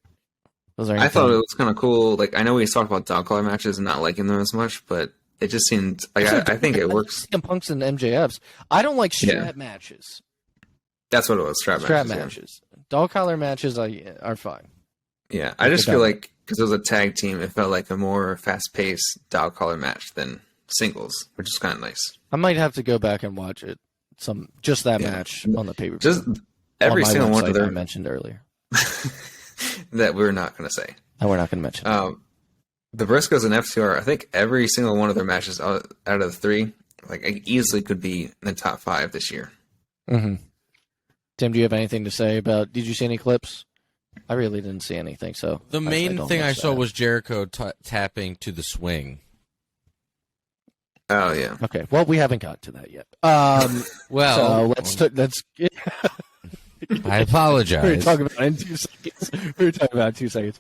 I thought it was kind of cool. Like, I know we talked about dog collar matches and not liking them as much, but it just seemed like I think it works. CM Punk's and MJF's. I don't like strap matches. That's what it was. Strap matches. Yeah. Dog collar matches are fine. Yeah, I just feel like because it was a tag team, it felt like a more fast-paced dog collar match than singles, which is kind of nice. I might have to go back and watch it. Just that match on the paper. Just every single one of them I mentioned earlier. That we're not going to say. No, we're not going to mention. The Briscoes and FTR, I think every single one of their matches out of the three, like easily could be in the top 5 this year. Mm-hmm. Tim, do you have anything to say about? Did you see any clips? I really didn't see anything. So the main thing I saw was Jericho tapping to the swing. Oh yeah. Okay. Well, we haven't got to that yet. Well, so let's. I apologize. We were talking about it in 2 seconds.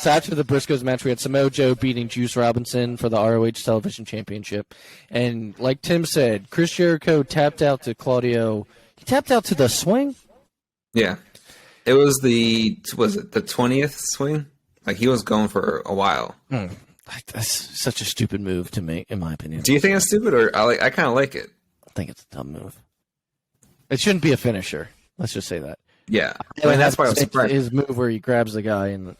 So after the Briscoes match, we had Samoa Joe beating Juice Robinson for the ROH Television Championship, and like Tim said, Chris Jericho tapped out to Claudio. He tapped out to the swing. Yeah, it was the 20th swing? Like he was going for a while. That's such a stupid move to make, in my opinion. Do you think it's stupid, or I kind of like it? I think it's a dumb move. It shouldn't be a finisher. Let's just say that. Yeah, I mean that's why I was surprised. His move where he grabs the guy and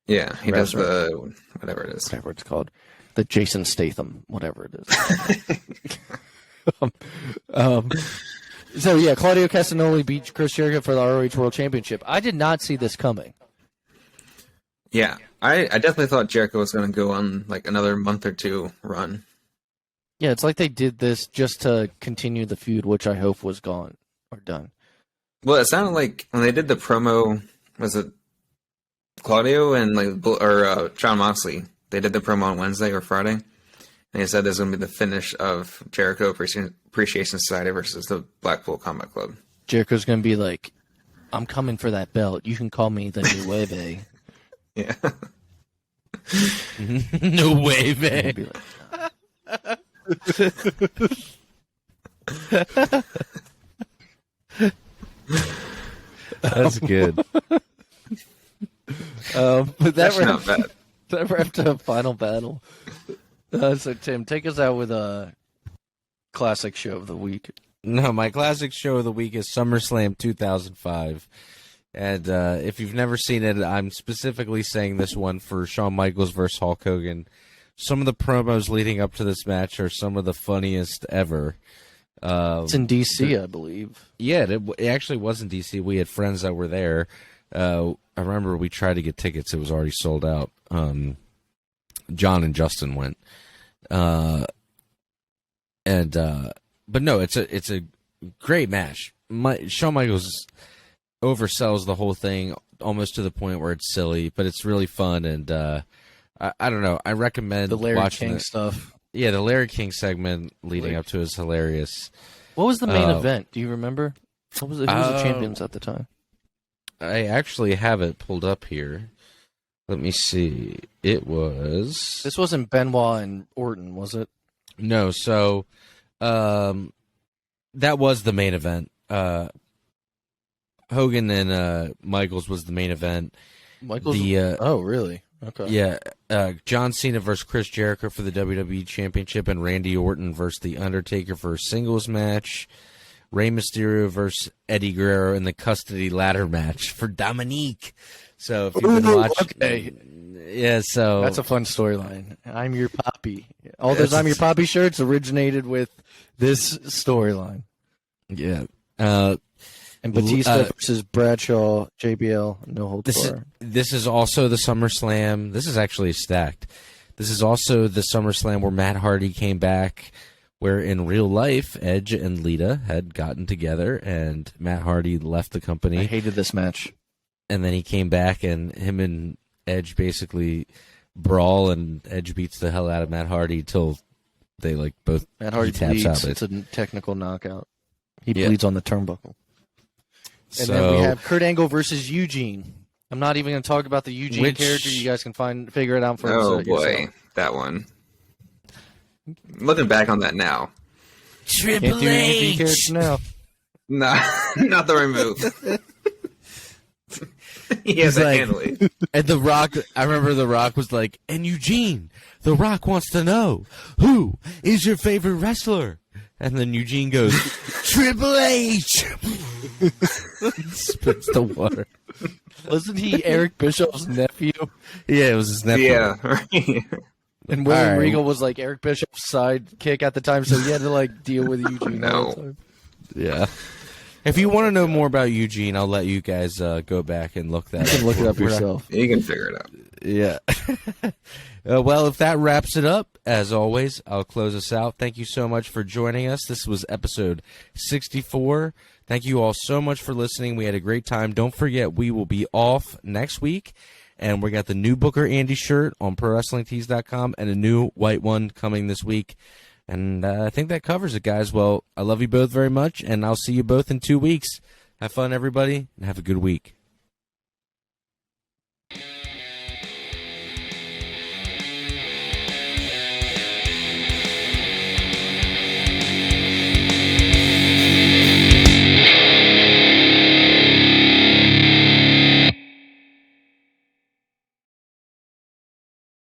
yeah, he does the whatever it is, whatever it's called, the Jason Statham, whatever it is. So yeah, Claudio Castagnoli beat Chris Jericho for the ROH World Championship. I did not see this coming. Yeah, I definitely thought Jericho was going to go on like another month or two run. Yeah, it's like they did this just to continue the feud, which I hope was gone or done. Well, it sounded like when they did the promo, was it Claudio and Jon Moxley? They did the promo on Wednesday or Friday, and they said there's going to be the finish of Jericho Appreciation Society versus the Blackpool Combat Club. Jericho's going to be like, "I'm coming for that belt. You can call me the Nueve." Yeah. Nueve. That's good. But that's not bad. That wrapped up Final Battle. So Tim, take us out with a classic show of the week. No, my classic show of the week is SummerSlam 2005. And if you've never seen it, I'm specifically saying this one for Shawn Michaels versus Hulk Hogan. Some of the promos leading up to this match are some of the funniest ever. It's in D.C., I believe. Yeah, it actually was in D.C. We had friends that were there. I remember we tried to get tickets. It was already sold out. John and Justin went. But no, it's a great match. Shawn Michaels oversells the whole thing almost to the point where it's silly, but it's really fun, and I don't know. I recommend the Larry watching King stuff. Yeah, the Larry King segment leading up to it is hilarious. What was the main event? Do you remember? Who was the champions at the time? I actually have it pulled up here. Let me see. It was... This wasn't Benoit and Orton, was it? No, so that was the main event. Hogan and Michaels was the main event. Michaels? Oh, really? Okay. Yeah. John Cena versus Chris Jericho for the WWE Championship, and Randy Orton versus The Undertaker for a singles match. Rey Mysterio versus Eddie Guerrero in the custody ladder match for Dominique. So if you've been watching, yeah, so that's a fun storyline. I'm your poppy. All those "I'm your poppy" shirts originated with this storyline. Yeah. And Batista versus Bradshaw, JBL, no holds barred. This is also the SummerSlam. This is actually stacked. This is also the SummerSlam where Matt Hardy came back, where in real life, Edge and Lita had gotten together, and Matt Hardy left the company. I hated this match. And then he came back, and him and Edge basically brawl, and Edge beats the hell out of Matt Hardy till they both. Matt Hardy taps bleeds. out. It's a technical knockout. He bleeds on the turnbuckle. And so, then we have Kurt Angle versus Eugene. I'm not even going to talk about the Eugene character. You guys can figure it out for yourself. Oh, boy. Yourself. That one. Looking back on that now. Triple H! Now. Nah, not the right move. He has a handle it. And The Rock, I remember The Rock was like, and Eugene, The Rock wants to know, who is your favorite wrestler? And then Eugene goes, Triple H! Spits the water. Wasn't he Eric Bischoff's nephew? Yeah, it was his nephew. Yeah, right. And William Regal was Eric Bischoff's sidekick at the time, so he had to deal with Eugene all the time. Yeah. If you want to know more about Eugene, I'll let you guys go back and look that up. You can look it up yourself. You can figure it out. Yeah. Well, if that wraps it up, as always, I'll close us out. Thank you so much for joining us. This was episode 64. Thank you all so much for listening. We had a great time. Don't forget, we will be off next week, and we got the new Booker Andy shirt on ProWrestlingTees.com and a new white one coming this week. And I think that covers it, guys. Well, I love you both very much, and I'll see you both in 2 weeks. Have fun, everybody, and have a good week.